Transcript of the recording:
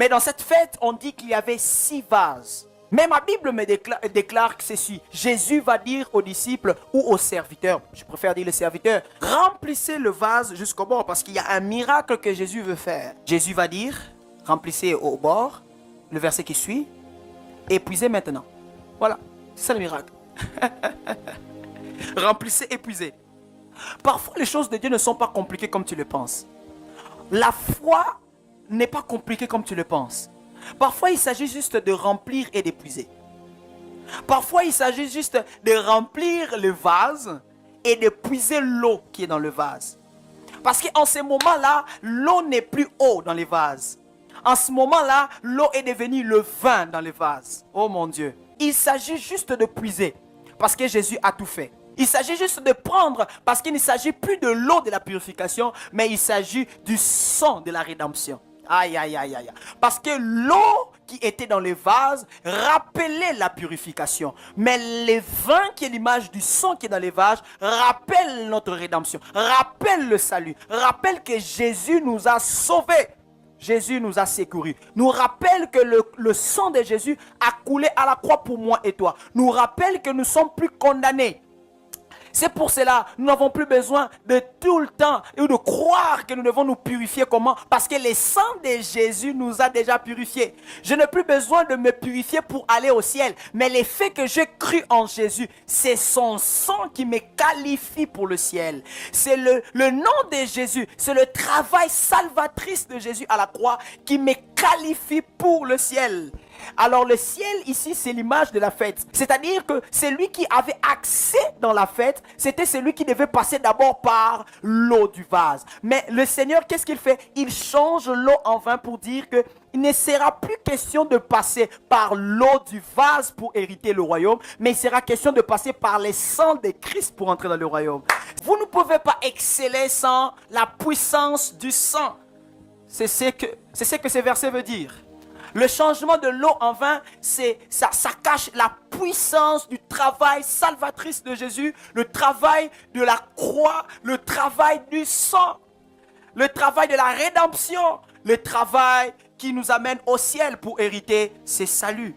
Mais dans cette fête, on dit qu'il y avait 6 vases. Mais ma Bible me déclare que ceci. Jésus va dire aux disciples ou aux serviteurs, je préfère dire les serviteurs, remplissez le vase jusqu'au bord parce qu'il y a un miracle que Jésus veut faire. Jésus va dire, remplissez au bord, le verset qui suit, épuisez maintenant. Voilà, c'est ça le miracle. Remplissez, épuisez. Parfois, les choses de Dieu ne sont pas compliquées comme tu le penses. La foi n'est pas compliquée comme tu le penses. Parfois, il s'agit juste de remplir et d'épuiser. Parfois, il s'agit juste de remplir le vase et de puiser l'eau qui est dans le vase. Parce qu'en ce moment-là, l'eau n'est plus eau dans les vases. En ce moment-là, l'eau est devenue le vin dans les vases. Oh mon Dieu. Il s'agit juste de puiser parce que Jésus a tout fait. Il s'agit juste de prendre parce qu'il ne s'agit plus de l'eau de la purification, mais il s'agit du sang de la rédemption. Aïe, aïe, aïe, aïe. Parce que l'eau qui était dans les vases rappelait la purification. Mais le vin qui est l'image du sang qui est dans les vases rappelle notre rédemption, rappelle le salut, rappelle que Jésus nous a sauvés. Jésus nous a secourus. Nous rappelle que le sang de Jésus a coulé à la croix pour moi et toi. Nous rappelle que nous ne sommes plus condamnés. C'est pour cela, nous n'avons plus besoin de tout le temps ou de croire que nous devons nous purifier. Comment? Parce que le sang de Jésus nous a déjà purifiés. Je n'ai plus besoin de me purifier pour aller au ciel. Mais le fait que j'ai cru en Jésus, c'est son sang qui me qualifie pour le ciel. C'est le nom de Jésus, c'est le travail salvatrice de Jésus à la croix qui me qualifie pour le ciel. Alors le ciel ici, c'est l'image de la fête. C'est-à-dire que celui qui avait accès dans la fête, c'était celui qui devait passer d'abord par l'eau du vase. Mais le Seigneur, qu'est-ce qu'il fait? Il change l'eau en vin pour dire que il ne sera plus question de passer par l'eau du vase pour hériter le royaume, mais il sera question de passer par le sang de Christ pour entrer dans le royaume. Vous ne pouvez pas exceller sans la puissance du sang. C'est ce que ce verset veut dire. Le changement de l'eau en vin, ça cache la puissance du travail salvatrice de Jésus, le travail de la croix, le travail du sang, le travail de la rédemption, le travail qui nous amène au ciel pour hériter ses saluts.